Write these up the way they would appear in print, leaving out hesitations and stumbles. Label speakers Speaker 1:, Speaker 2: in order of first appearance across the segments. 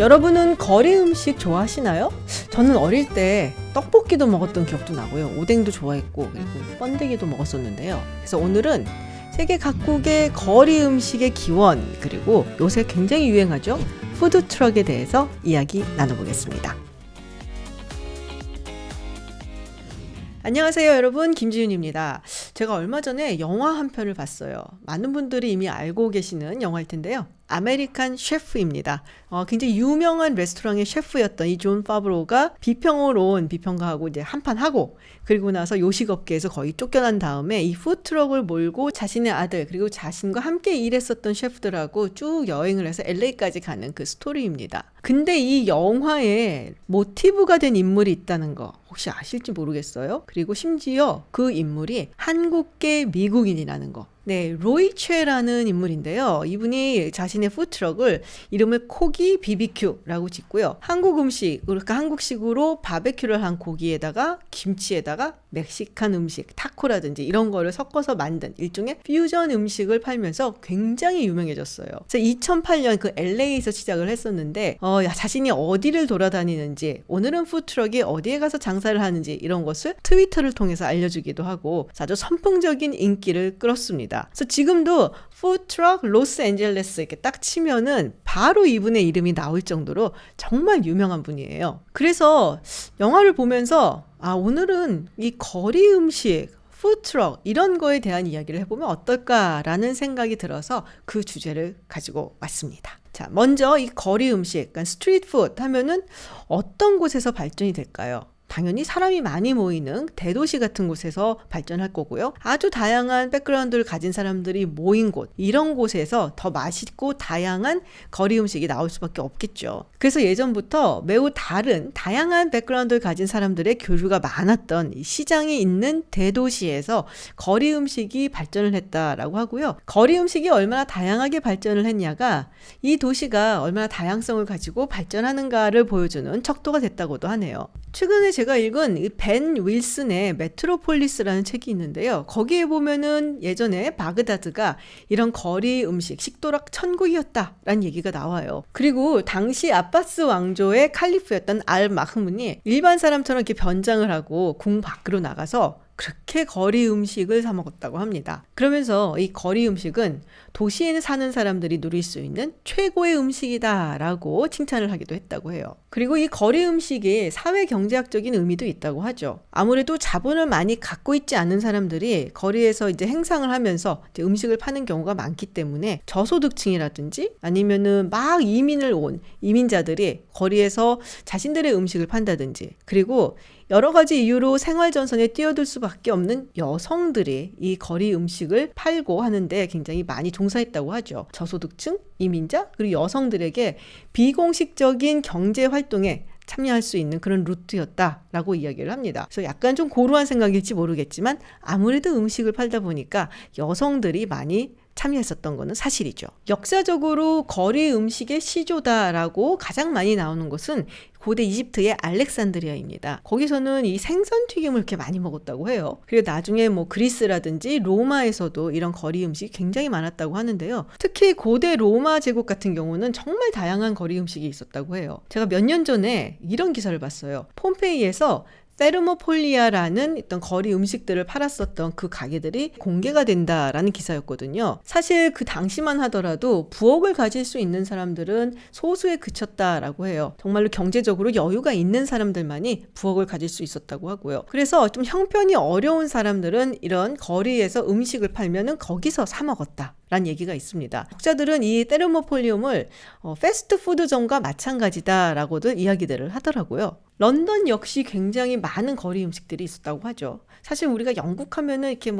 Speaker 1: 여러분은 거리 음식 좋아하시나요? 저는 어릴 때 떡볶이도 먹었던 기억도 나고요. 오뎅도 좋아했고 그리고 번데기도 먹었었는데요. 그래서 오늘은 세계 각국의 거리 음식의 기원 그리고 요새 굉장히 유행하죠. 푸드트럭에 대해서 이야기 나눠보겠습니다. 안녕하세요 여러분, 김지윤입니다. 제가 얼마 전에 영화 한 편을 봤어요. 많은 분들이 이미 알고 계시는 영화일 텐데요. 아메리칸 셰프입니다. 굉장히 유명한 레스토랑의 셰프였던 이 존 파브로가 비평을 온 비평가하고 이제 한판 하고, 그리고 나서 요식업계에서 거의 쫓겨난 다음에 이 푸드트럭을 몰고 자신의 아들 그리고 자신과 함께 일했었던 셰프들하고 쭉 여행을 해서 LA까지 가는 그 스토리입니다. 근데 이 영화에 모티브가 된 인물이 있다는 거 혹시 아실지 모르겠어요? 그리고 심지어 그 인물이 한국계 미국인이라는 거. 네, 로이 최라는 인물인데요. 이분이 자신의 푸드트럭을 이름을 코기 BBQ라고 짓고요. 한국 음식, 그러니까 한국식으로 바베큐를 한 고기에다가 김치에다가 멕시칸 음식, 타코라든지 이런 거를 섞어서 만든 일종의 퓨전 음식을 팔면서 굉장히 유명해졌어요. 그래서 2008년 그 LA에서 시작을 했었는데 자신이 어디를 돌아다니는지, 오늘은 푸드트럭이 어디에 가서 장사를 하는지 이런 것을 트위터를 통해서 알려주기도 하고 아주 선풍적인 인기를 끌었습니다. 그래서 지금도 푸드트럭 로스앤젤레스 이렇게 딱 치면은 바로 이분의 이름이 나올 정도로 정말 유명한 분이에요. 그래서 영화를 보면서 오늘은 이 거리 음식, 푸드트럭 이런 거에 대한 이야기를 해보면 어떨까라는 생각이 들어서 그 주제를 가지고 왔습니다. 자, 먼저 이 거리 음식, 그러니까 스트리트 푸드 하면은 어떤 곳에서 발전이 될까요? 당연히 사람이 많이 모이는 대도시 같은 곳에서 발전할 거고요. 아주 다양한 백그라운드를 가진 사람들이 모인 곳, 이런 곳에서 더 맛있고 다양한 거리 음식이 나올 수밖에 없겠죠. 그래서 예전부터 매우 다양한 백그라운드를 가진 사람들의 교류가 많았던 이 시장이 있는 대도시에서 거리 음식이 발전을 했다라고 하고요. 거리 음식이 얼마나 다양하게 발전을 했냐가 이 도시가 얼마나 다양성을 가지고 발전하는가를 보여주는 척도가 됐다고도 하네요. 최근에 제가 읽은 벤 윌슨의 메트로폴리스라는 책이 있는데요. 거기에 보면은 예전에 바그다드가 이런 거리 음식, 식도락 천국이었다라는 얘기가 나와요. 그리고 당시 아바스 왕조의 칼리프였던 알 마흐문이 일반 사람처럼 이렇게 변장을 하고 궁 밖으로 나가서 그렇게 거리 음식을 사 먹었다고 합니다. 그러면서 이 거리 음식은 도시에 사는 사람들이 누릴 수 있는 최고의 음식이다라고 칭찬을 하기도 했다고 해요. 그리고 이 거리 음식이 사회 경제학적인 의미도 있다고 하죠. 아무래도 자본을 많이 갖고 있지 않은 사람들이 거리에서 이제 행상을 하면서 이제 음식을 파는 경우가 많기 때문에 저소득층이라든지 아니면은 막 이민을 온 이민자들이 거리에서 자신들의 음식을 판다든지, 그리고 여러 가지 이유로 생활전선에 뛰어들 수밖에 없는 여성들이 이 거리 음식을 팔고 하는데 굉장히 많이 종사했다고 하죠. 저소득층, 이민자, 그리고 여성들에게 비공식적인 경제 활동에 참여할 수 있는 그런 루트였다라고 이야기를 합니다. 그래서 약간 좀 고루한 생각일지 모르겠지만 아무래도 음식을 팔다 보니까 여성들이 많이 참여했었던 거는 사실이죠. 역사적으로 거리 음식의 시조다라고 가장 많이 나오는 곳은 고대 이집트의 알렉산드리아입니다. 거기서는 이 생선 튀김을 이렇게 많이 먹었다고 해요. 그리고 나중에 그리스라든지 로마에서도 이런 거리 음식이 굉장히 많았다고 하는데요. 특히 고대 로마 제국 같은 경우는 정말 다양한 거리 음식이 있었다고 해요. 제가 몇 년 전에 이런 기사를 봤어요. 폼페이에서 테르모폴리아라는 어떤 거리 음식들을 팔았었던 그 가게들이 공개가 된다라는 기사였거든요. 사실 그 당시만 하더라도 부엌을 가질 수 있는 사람들은 소수에 그쳤다라고 해요. 정말로 경제적으로 여유가 있는 사람들만이 부엌을 가질 수 있었다고 하고요. 그래서 좀 형편이 어려운 사람들은 이런 거리에서 음식을 팔면은 거기서 사 먹었다 라는 얘기가 있습니다. 학자들은 이 테르모폴리움을 패스트푸드점과 마찬가지다라고도 이야기들을 하더라고요. 런던 역시 굉장히 많은 거리 음식들이 있었다고 하죠. 사실 우리가 영국 하면은 이렇게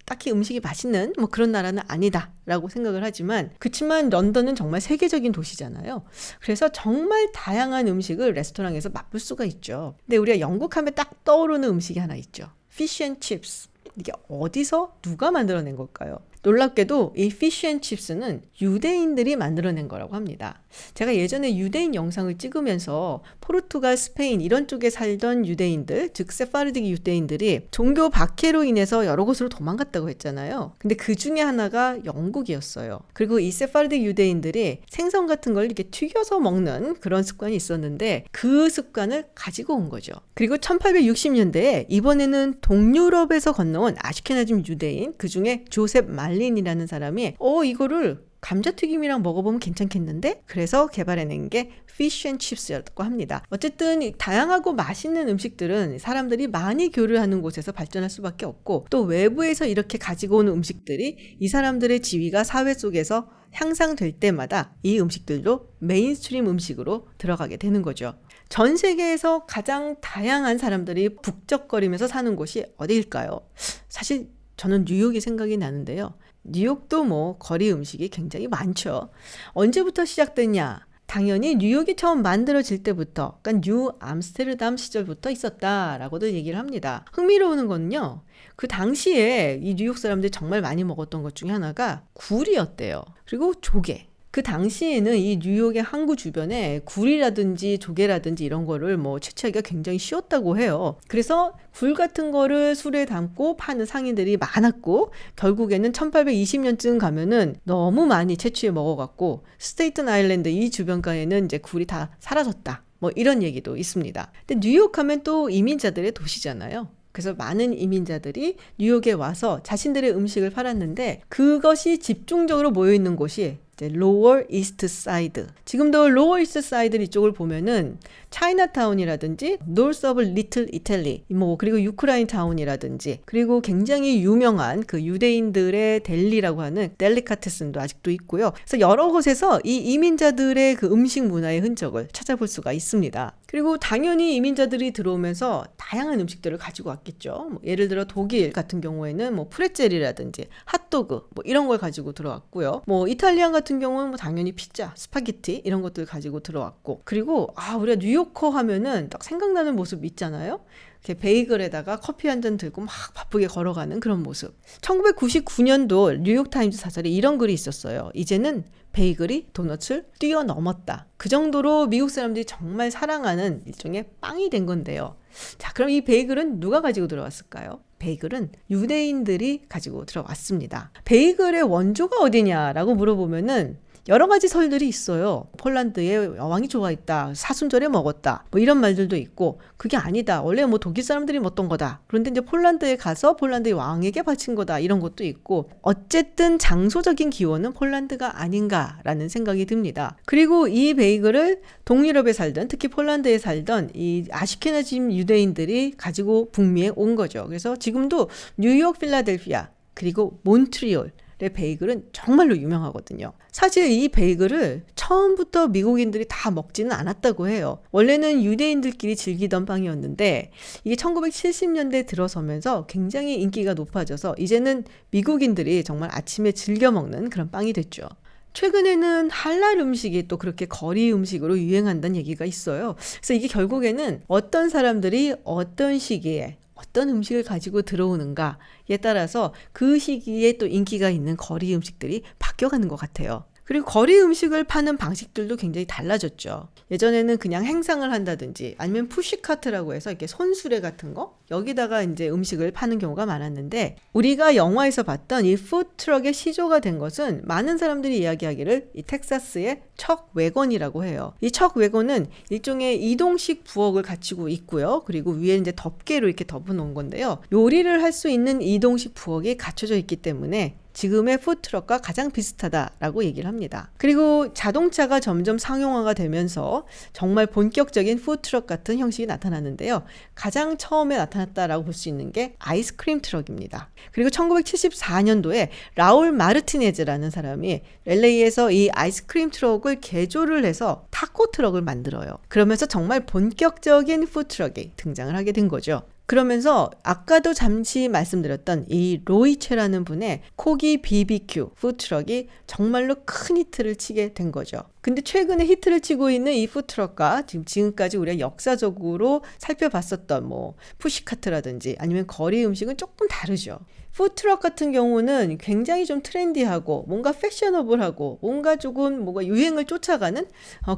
Speaker 1: 딱히 음식이 맛있는 그런 나라는 아니다라고 생각을 하지만, 그치만 런던은 정말 세계적인 도시잖아요. 그래서 정말 다양한 음식을 레스토랑에서 맛볼 수가 있죠. 근데 우리가 영국 하면 딱 떠오르는 음식이 하나 있죠. 피쉬 앤 칩스. 이게 어디서 누가 만들어낸 걸까요? 놀랍게도 이 피쉬앤칩스는 유대인들이 만들어낸 거라고 합니다. 제가 예전에 유대인 영상을 찍으면서 포르투갈, 스페인 이런 쪽에 살던 유대인들, 즉 세파르디기 유대인들이 종교 박해로 인해서 여러 곳으로 도망갔다고 했잖아요. 근데 그 중에 하나가 영국이었어요. 그리고 이 세파르디 유대인들이 생선 같은 걸 이렇게 튀겨서 먹는 그런 습관이 있었는데 그 습관을 가지고 온 거죠. 그리고 1860년대에 이번에는 동유럽에서 건너온 아시케나즘 유대인, 그 중에 조셉 말린이라는 사람이 이거를 감자튀김이랑 먹어보면 괜찮겠는데? 그래서 개발해낸 게 피쉬앤칩스였다고 합니다. 어쨌든 다양하고 맛있는 음식들은 사람들이 많이 교류하는 곳에서 발전할 수밖에 없고 또 외부에서 이렇게 가지고 오는 음식들이 이 사람들의 지위가 사회 속에서 향상될 때마다 이 음식들도 메인스트림 음식으로 들어가게 되는 거죠. 전 세계에서 가장 다양한 사람들이 북적거리면서 사는 곳이 어디일까요? 사실 저는 뉴욕이 생각이 나는데요. 뉴욕도 뭐 거리 음식이 굉장히 많죠. 언제부터 시작됐냐? 당연히 뉴욕이 처음 만들어질 때부터, 그러니까 뉴 암스테르담 시절부터 있었다라고도 얘기를 합니다. 흥미로운 건요. 그 당시에 이 뉴욕 사람들이 정말 많이 먹었던 것 중에 하나가 굴이었대요. 그리고 조개. 그 당시에는 이 뉴욕의 항구 주변에 굴이라든지 조개라든지 이런 거를 뭐 채취하기가 굉장히 쉬웠다고 해요. 그래서 굴 같은 거를 술에 담고 파는 상인들이 많았고 결국에는 1820년쯤 가면은 너무 많이 채취해 먹어갖고 스테이튼 아일랜드 이 주변가에는 이제 굴이 다 사라졌다. 뭐 이런 얘기도 있습니다. 근데 뉴욕 하면 또 이민자들의 도시잖아요. 그래서 많은 이민자들이 뉴욕에 와서 자신들의 음식을 팔았는데 그것이 집중적으로 모여있는 곳이 로워 이스트 사이드. 지금도 로워 이스트 사이드 이쪽을 보면은 차이나타운이라든지 노스 오브 리틀 이탈리 뭐 그리고 유크라인 타운이라든지 그리고 굉장히 유명한 그 유대인들의 델리라고 하는 델리카테슨도 아직도 있고요. 그래서 여러 곳에서 이 이민자들의 그 음식 문화의 흔적을 찾아볼 수가 있습니다. 그리고 당연히 이민자들이 들어오면서 다양한 음식들을 가지고 왔겠죠. 뭐 예를 들어 독일 같은 경우에는 뭐 프레첼이라든지 핫도그 뭐 이런 걸 가지고 들어왔고요. 뭐 이탈리안 같은 경우는 뭐 당연히 피자, 스파게티 이런 것들 가지고 들어왔고 그리고 우리가 뉴요커 하면은 딱 생각나는 모습 있잖아요. 이렇게 베이글에다가 커피 한 잔 들고 막 바쁘게 걸어가는 그런 모습. 1999년도 뉴욕타임즈 사설에 이런 글이 있었어요. 이제는 베이글이 도넛을 뛰어넘었다. 그 정도로 미국 사람들이 정말 사랑하는 일종의 빵이 된 건데요. 자, 그럼 이 베이글은 누가 가지고 들어왔을까요? 베이글은 유대인들이 가지고 들어왔습니다. 베이글의 원조가 어디냐라고 물어보면은 여러 가지 설들이 있어요. 폴란드에 여왕이 좋아했다. 사순절에 먹었다. 뭐 이런 말들도 있고 그게 아니다. 원래 뭐 독일 사람들이 먹던 거다. 그런데 이제 폴란드에 가서 폴란드의 왕에게 바친 거다. 이런 것도 있고 어쨌든 장소적인 기원은 폴란드가 아닌가라는 생각이 듭니다. 그리고 이 베이글을 동유럽에 살던 특히 폴란드에 살던 이 아시케나즘 유대인들이 가지고 북미에 온 거죠. 그래서 지금도 뉴욕, 필라델피아 그리고 몬트리올 의 베이글은 정말로 유명하거든요. 사실 이 베이글을 처음부터 미국인들이 다 먹지는 않았다고 해요. 원래는 유대인들끼리 즐기던 빵이었는데 이게 1970년대 들어서면서 굉장히 인기가 높아져서 이제는 미국인들이 정말 아침에 즐겨 먹는 그런 빵이 됐죠. 최근에는 할랄 음식이 또 그렇게 거리 음식으로 유행한다는 얘기가 있어요. 그래서 이게 결국에는 어떤 사람들이 어떤 시기에 어떤 음식을 가지고 들어오는가에 따라서 그 시기에 또 인기가 있는 거리 음식들이 바뀌어가는 것 같아요. 그리고 거리 음식을 파는 방식들도 굉장히 달라졌죠. 예전에는 그냥 행상을 한다든지 아니면 푸시카트라고 해서 이렇게 손수레 같은 거 여기다가 이제 음식을 파는 경우가 많았는데 우리가 영화에서 봤던 이 푸드트럭의 시조가 된 것은 많은 사람들이 이야기하기를 이 텍사스의 척 웨건이라고 해요. 이 척 웨건은 일종의 이동식 부엌을 갖추고 있고요. 그리고 위에 이제 덮개로 이렇게 덮어 놓은 건데요. 요리를 할 수 있는 이동식 부엌이 갖춰져 있기 때문에 지금의 푸드트럭과 가장 비슷하다라고 얘기를 합니다. 그리고 자동차가 점점 상용화가 되면서 정말 본격적인 푸드트럭 같은 형식이 나타났는데요. 가장 처음에 나타났다라고 볼 수 있는 게 아이스크림 트럭입니다. 그리고 1974년도에 라울 마르티네즈라는 사람이 LA에서 이 아이스크림 트럭을 개조를 해서 타코 트럭을 만들어요. 그러면서 정말 본격적인 푸드트럭이 등장을 하게 된 거죠. 그러면서 아까도 잠시 말씀드렸던 이 로이체라는 분의 코기 BBQ 푸드트럭이 정말로 큰 히트를 치게 된 거죠. 근데 최근에 히트를 치고 있는 이 푸드트럭과 지금까지 우리가 역사적으로 살펴봤었던 뭐 푸시카트라든지 아니면 거리 음식은 조금 다르죠. 푸드트럭 같은 경우는 굉장히 좀 트렌디하고 뭔가 패셔너블하고 뭔가 조금 뭔가 유행을 쫓아가는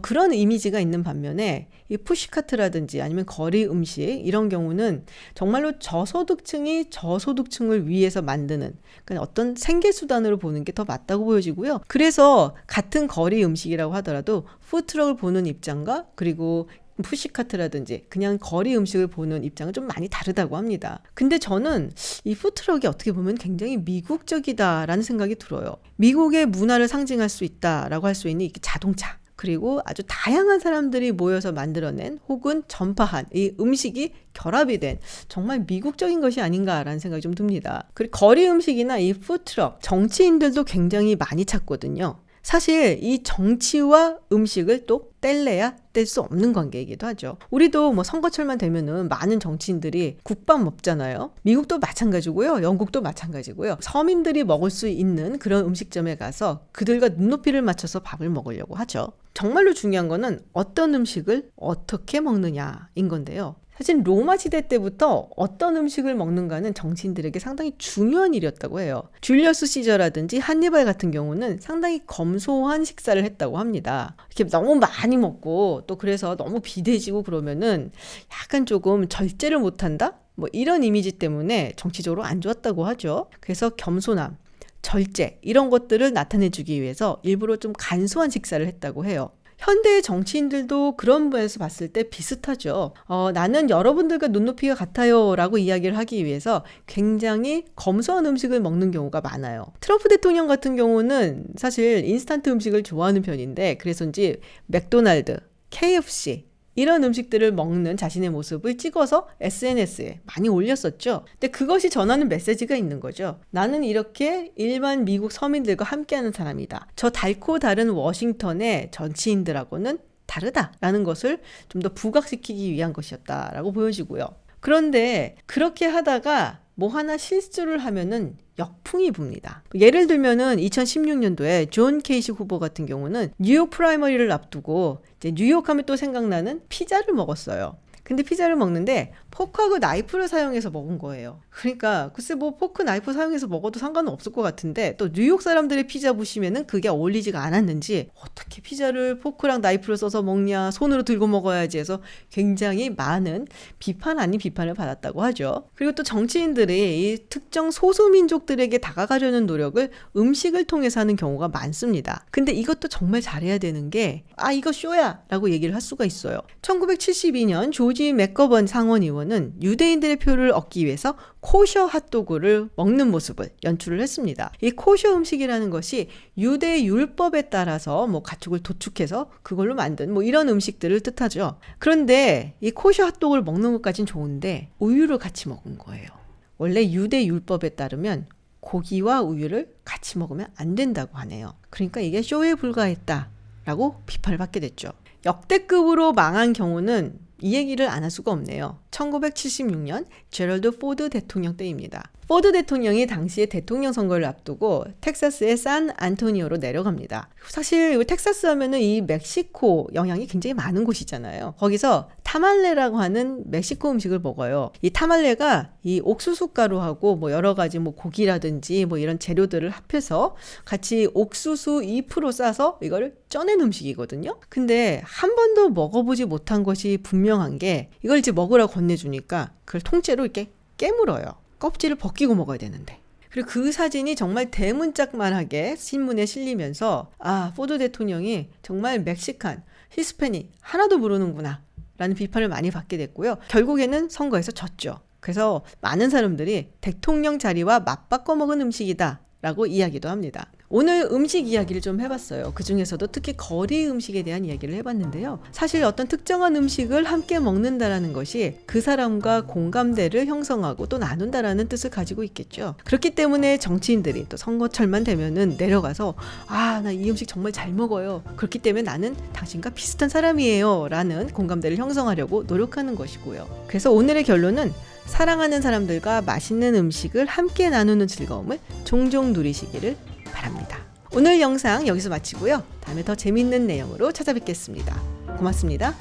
Speaker 1: 그런 이미지가 있는 반면에 이 푸시카트라든지 아니면 거리 음식 이런 경우는 정말로 저소득층이 저소득층을 위해서 만드는 그러니까 어떤 생계수단으로 보는 게 더 맞다고 보여지고요. 그래서 같은 거리 음식이라고 하더라도 푸드트럭을 보는 입장과 그리고 푸시카트라든지 그냥 거리 음식을 보는 입장은 좀 많이 다르다고 합니다. 근데 저는 이 푸드트럭이 어떻게 보면 굉장히 미국적이다라는 생각이 들어요. 미국의 문화를 상징할 수 있다라고 할 수 있는 이 자동차 그리고 아주 다양한 사람들이 모여서 만들어낸 혹은 전파한 이 음식이 결합이 된 정말 미국적인 것이 아닌가라는 생각이 좀 듭니다. 그리고 거리 음식이나 이 푸드트럭 정치인들도 굉장히 많이 찾거든요. 사실 이 정치와 음식을 또 뗄래야 뗄 수 없는 관계이기도 하죠. 우리도 뭐 선거철만 되면은 많은 정치인들이 국밥 먹잖아요. 미국도 마찬가지고요. 영국도 마찬가지고요. 서민들이 먹을 수 있는 그런 음식점에 가서 그들과 눈높이를 맞춰서 밥을 먹으려고 하죠. 정말로 중요한 거는 어떤 음식을 어떻게 먹느냐인 건데요. 사실 로마 시대 때부터 어떤 음식을 먹는가는 정치인들에게 상당히 중요한 일이었다고 해요. 줄리어스 시저라든지 한니발 같은 경우는 상당히 검소한 식사를 했다고 합니다. 이렇게 너무 많이 먹고 또 그래서 너무 비대지고 그러면은 약간 조금 절제를 못한다? 뭐 이런 이미지 때문에 정치적으로 안 좋았다고 하죠. 그래서 겸손함, 절제 이런 것들을 나타내주기 위해서 일부러 좀 간소한 식사를 했다고 해요. 현대의 정치인들도 그런 부분에서 봤을 때 비슷하죠. 나는 여러분들과 눈높이가 같아요 라고 이야기를 하기 위해서 굉장히 검소한 음식을 먹는 경우가 많아요. 트럼프 대통령 같은 경우는 사실 인스턴트 음식을 좋아하는 편인데 그래서인지 맥도날드, KFC 이런 음식들을 먹는 자신의 모습을 찍어서 SNS에 많이 올렸었죠. 근데 그것이 전하는 메시지가 있는 거죠. 나는 이렇게 일반 미국 서민들과 함께하는 사람이다. 저 달고 다른 워싱턴의 정치인들하고는 다르다라는 것을 좀 더 부각시키기 위한 것이었다라고 보여지고요. 그런데 그렇게 하다가 뭐 하나 실수를 하면은 역풍이 붑니다. 예를 들면은 2016년도에 존 케이시 후보 같은 경우는 뉴욕 프라이머리를 앞두고 이제 뉴욕 하면 또 생각나는 피자를 먹었어요. 근데 피자를 먹는데 포크하고 나이프를 사용해서 먹은 거예요. 그러니까 글쎄 뭐 포크 나이프 사용해서 먹어도 상관은 없을 것 같은데 또 뉴욕 사람들의 피자 보시면은 그게 어울리지가 않았는지 어떻게 피자를 포크랑 나이프를 써서 먹냐 손으로 들고 먹어야지 해서 굉장히 많은 비판 아닌 비판을 받았다고 하죠. 그리고 또 정치인들이 이 특정 소수민족들에게 다가가려는 노력을 음식을 통해서 하는 경우가 많습니다. 근데 이것도 정말 잘해야 되는 게 이거 쇼야 라고 얘기를 할 수가 있어요. 1972년 조지 맥거번 상원 의원은 유대인들의 표를 얻기 위해서 코셔 핫도그를 먹는 모습을 연출을 했습니다. 이 코셔 음식이라는 것이 유대 율법에 따라서 뭐 가축을 도축해서 그걸로 만든 뭐 이런 음식들을 뜻하죠. 그런데 이 코셔 핫도그를 먹는 것까진 좋은데 우유를 같이 먹은 거예요. 원래 유대 율법에 따르면 고기와 우유를 같이 먹으면 안 된다고 하네요. 그러니까 이게 쇼에 불과했다라고 비판을 받게 됐죠. 역대급으로 망한 경우는 이 얘기를 안 할 수가 없네요. 1976년 제럴드 포드 대통령 때입니다. 포드 대통령이 당시에 대통령 선거를 앞두고 텍사스의 산 안토니오로 내려갑니다. 사실 텍사스 하면은 이 멕시코 영향이 굉장히 많은 곳이잖아요. 거기서 타말레라고 하는 멕시코 음식을 먹어요. 이 타말레가 이 옥수수 가루하고 뭐 여러 가지 뭐 고기라든지 뭐 이런 재료들을 합해서 같이 옥수수 잎으로 싸서 이거를 쪄낸 음식이거든요. 근데 한 번도 먹어보지 못한 것이 분명한 게 이걸 이제 먹으라고 건네주니까 그걸 통째로 이렇게 깨물어요. 껍질을 벗기고 먹어야 되는데. 그리고 그 사진이 정말 대문짝만하게 신문에 실리면서 포드 대통령이 정말 멕시칸, 히스패닉 하나도 모르는구나 라는 비판을 많이 받게 됐고요. 결국에는 선거에서 졌죠. 그래서 많은 사람들이 대통령 자리와 맞바꿔 먹은 음식이다 라고 이야기도 합니다. 오늘 음식 이야기를 좀 해봤어요. 그 중에서도 특히 거리 음식에 대한 이야기를 해봤는데요. 사실 어떤 특정한 음식을 함께 먹는다라는 것이 그 사람과 공감대를 형성하고 또 나눈다라는 뜻을 가지고 있겠죠. 그렇기 때문에 정치인들이 또 선거철만 되면은 내려가서 나 이 음식 정말 잘 먹어요. 그렇기 때문에 나는 당신과 비슷한 사람이에요 라는 공감대를 형성하려고 노력하는 것이고요. 그래서 오늘의 결론은 사랑하는 사람들과 맛있는 음식을 함께 나누는 즐거움을 종종 누리시기를 바랍니다. 오늘 영상 여기서 마치고요. 다음에 더 재밌는 내용으로 찾아뵙겠습니다. 고맙습니다.